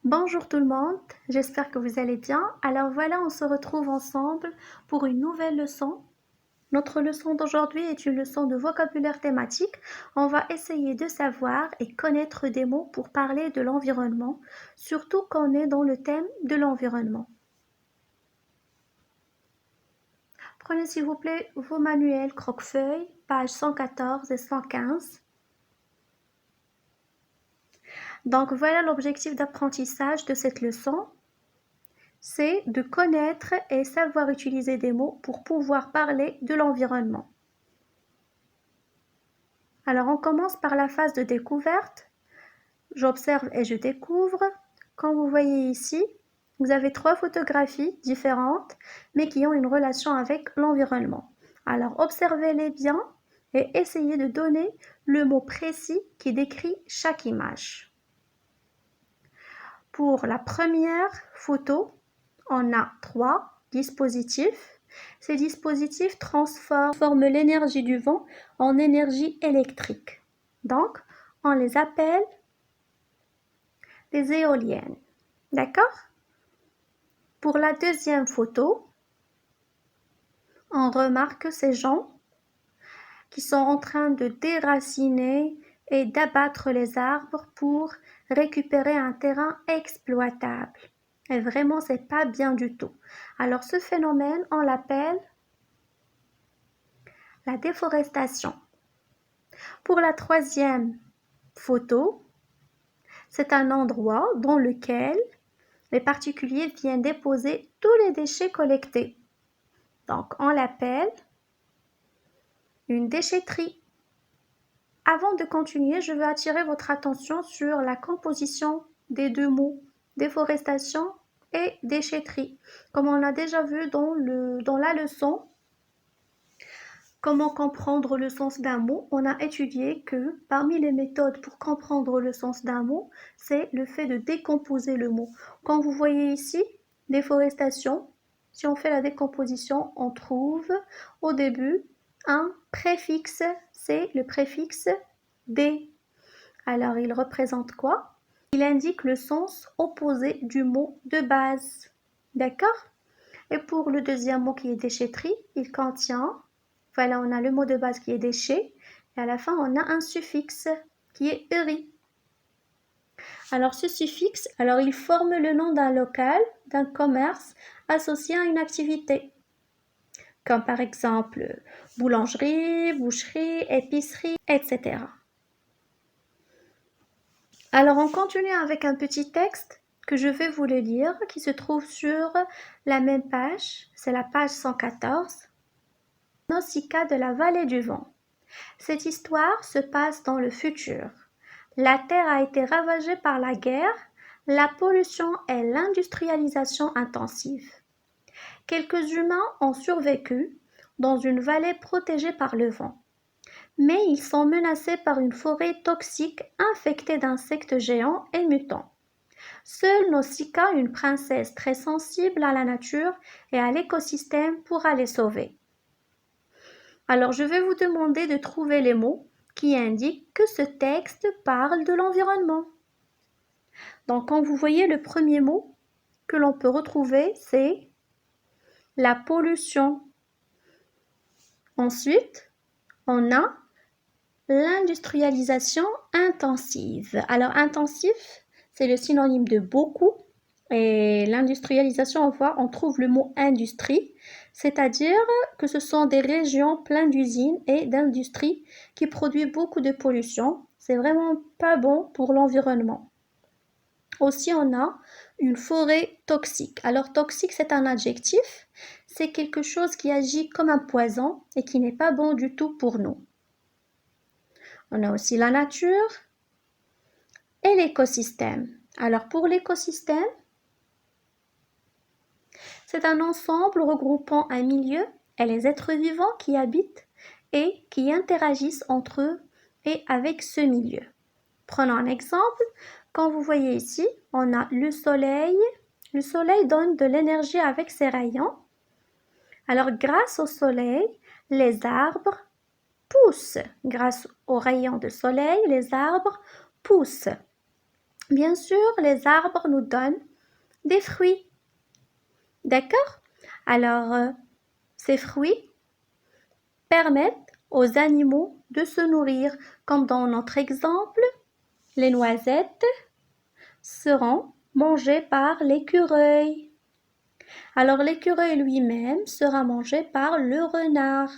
Bonjour tout le monde, j'espère que vous allez bien. Alors voilà, on se retrouve ensemble pour une nouvelle leçon. Notre leçon d'aujourd'hui est une leçon de vocabulaire thématique. On va essayer de savoir et connaître des mots pour parler de l'environnement, surtout quand on est dans le thème de l'environnement. Prenez s'il vous plaît vos manuels croque-feuilles, pages 114 et 115. Donc voilà l'objectif d'apprentissage de cette leçon. C'est de connaître et savoir utiliser des mots pour pouvoir parler de l'environnement. Alors on commence par la phase de découverte. J'observe et je découvre. Comme vous voyez ici, vous avez 3 photographies différentes, mais qui ont une relation avec l'environnement. Alors observez-les bien et essayez de donner le mot précis qui décrit chaque image. Pour la première photo, on a 3 dispositifs. Ces dispositifs transforment l'énergie du vent en énergie électrique. Donc, on les appelle des éoliennes. D'accord? Pour la deuxième photo, on remarque ces gens qui sont en train de déraciner et d'abattre les arbres pour récupérer un terrain exploitable. Et vraiment, c'est pas bien du tout. Alors, ce phénomène, on l'appelle la déforestation. Pour la troisième photo, c'est un endroit dans lequel les particuliers viennent déposer tous les déchets collectés. Donc, on l'appelle une déchetterie. Avant de continuer, je veux attirer votre attention sur la composition des deux mots, déforestation et déchetterie. Comme on l'a déjà vu dans la leçon, comment comprendre le sens d'un mot, on a étudié que parmi les méthodes pour comprendre le sens d'un mot, c'est le fait de décomposer le mot. Quand vous voyez ici, déforestation, si on fait la décomposition, on trouve au début un préfixe, c'est le préfixe dé. Alors, il représente quoi? Il indique le sens opposé du mot de base. D'accord? Et pour le deuxième mot qui est déchetterie, il contient, voilà, on a le mot de base qui est déchet, et à la fin, on a un suffixe qui est eri. Alors, ce suffixe, alors il forme le nom d'un local, d'un commerce associé à une activité, comme par exemple boulangerie, boucherie, épicerie, etc. Alors, on continue avec un petit texte que je vais vous le lire, qui se trouve sur la même page, c'est la page 114. Nausicaa de la vallée du vent. Cette histoire se passe dans le futur. La Terre a été ravagée par la guerre, la pollution et l'industrialisation intensive. Quelques humains ont survécu dans une vallée protégée par le vent. Mais ils sont menacés par une forêt toxique infectée d'insectes géants et mutants. Seule Nausicaa, une princesse très sensible à la nature et à l'écosystème, pourra les sauver. Alors je vais vous demander de trouver les mots qui indiquent que ce texte parle de l'environnement. Donc quand vous voyez le premier mot que l'on peut retrouver, c'est la pollution. Ensuite, on a l'industrialisation intensive. Alors intensif, c'est le synonyme de beaucoup. Et l'industrialisation, on trouve le mot industrie, c'est-à-dire que ce sont des régions pleines d'usines et d'industries qui produisent beaucoup de pollution. C'est vraiment pas bon pour l'environnement. Aussi, on a une forêt toxique. Alors, toxique, c'est un adjectif. C'est quelque chose qui agit comme un poison et qui n'est pas bon du tout pour nous. On a aussi la nature et l'écosystème. Alors, pour l'écosystème, c'est un ensemble regroupant un milieu et les êtres vivants qui y habitent et qui interagissent entre eux et avec ce milieu. Prenons un exemple. Quand vous voyez ici, on a le soleil. Le soleil donne de l'énergie avec ses rayons. Alors, grâce au soleil, les arbres poussent. Grâce aux rayons de soleil, les arbres poussent. Bien sûr, les arbres nous donnent des fruits. D'accord? Alors, ces fruits permettent aux animaux de se nourrir, comme dans notre exemple, les noisettes seront mangées par l'écureuil. Alors l'écureuil lui-même sera mangé par le renard.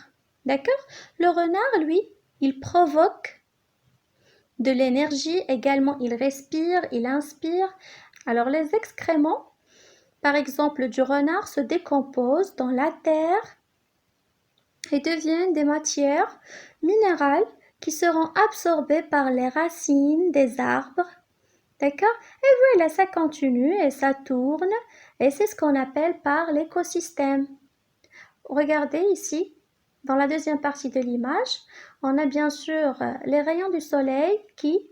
D'accord? Le renard, lui, il provoque de l'énergie également, il respire, il inspire. Alors les excréments, par exemple du renard, se décomposent dans la terre et deviennent des matières minérales qui seront absorbées par les racines des arbres. D'accord? Et voilà, ça continue et ça tourne et c'est ce qu'on appelle par l'écosystème. Regardez ici, dans la deuxième partie de l'image, on a bien sûr les rayons du soleil qui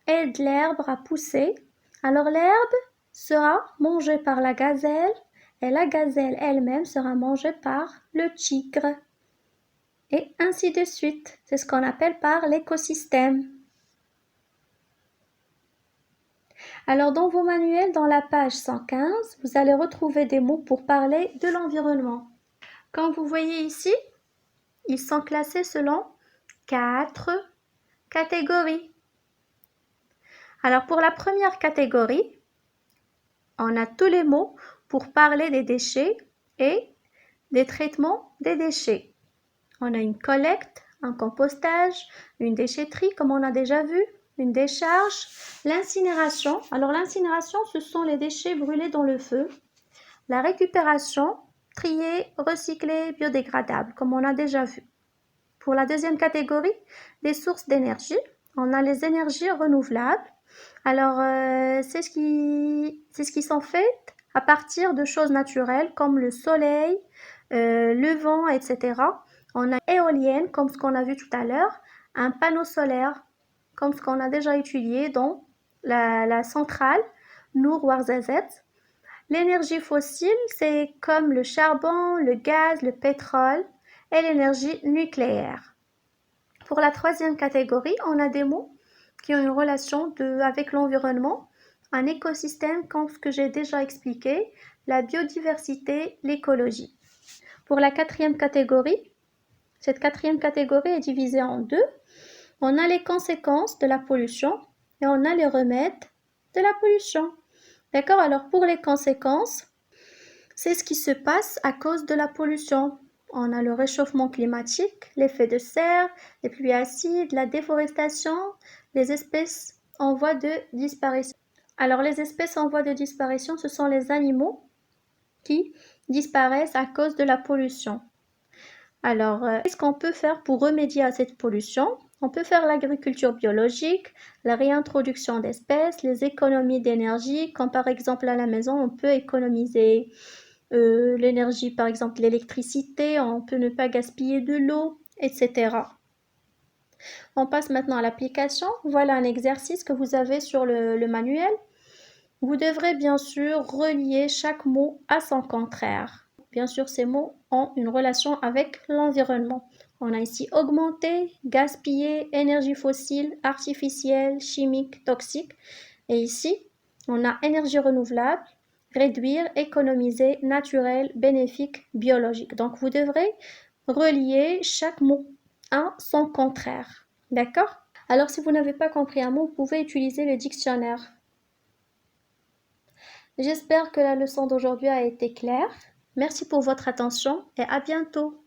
aident l'herbe à pousser. Alors l'herbe sera mangée par la gazelle et la gazelle elle-même sera mangée par le tigre. Et ainsi de suite. C'est ce qu'on appelle par l'écosystème. Alors dans vos manuels, dans la page 115, vous allez retrouver des mots pour parler de l'environnement. Comme vous voyez ici, ils sont classés selon 4 catégories. Alors pour la première catégorie, on a tous les mots pour parler des déchets et des traitements des déchets. On a une collecte, un compostage, une déchetterie comme on a déjà vu, une décharge, l'incinération. Alors l'incinération, ce sont les déchets brûlés dans le feu. La récupération, trier, recycler, biodégradable comme on a déjà vu. Pour la deuxième catégorie, les sources d'énergie, on a les énergies renouvelables. Alors, c'est ce qui sont faites à partir de choses naturelles comme le soleil, le vent, etc. On a éolienne, comme ce qu'on a vu tout à l'heure, un panneau solaire, comme ce qu'on a déjà étudié dans la centrale Nour Ouarzazate. L'énergie fossile, c'est comme le charbon, le gaz, le pétrole et l'énergie nucléaire. Pour la troisième catégorie, on a des mots qui ont une relation avec l'environnement, un écosystème comme ce que j'ai déjà expliqué, la biodiversité, l'écologie. Pour la quatrième catégorie, cette quatrième catégorie est divisée en deux. On a les conséquences de la pollution et on a les remèdes de la pollution. D'accord? Alors pour les conséquences, c'est ce qui se passe à cause de la pollution. On a le réchauffement climatique, l'effet de serre, les pluies acides, la déforestation, les espèces en voie de disparition. Alors les espèces en voie de disparition, ce sont les animaux qui disparaissent à cause de la pollution. Alors, qu'est-ce qu'on peut faire pour remédier à cette pollution? On peut faire l'agriculture biologique, la réintroduction d'espèces, les économies d'énergie, comme par exemple à la maison, on peut économiser l'énergie, par exemple l'électricité, on peut ne pas gaspiller de l'eau, etc. On passe maintenant à l'application. Voilà un exercice que vous avez sur le manuel. Vous devrez bien sûr relier chaque mot à son contraire. Bien sûr, ces mots ont une relation avec l'environnement. On a ici augmenter, gaspiller, énergie fossile, artificielle, chimique, toxique. Et ici, on a énergie renouvelable, réduire, économiser, naturel, bénéfique, biologique. Donc, vous devrez relier chaque mot à son contraire. D'accord? Alors, si vous n'avez pas compris un mot, vous pouvez utiliser le dictionnaire. J'espère que la leçon d'aujourd'hui a été claire. Merci pour votre attention et à bientôt.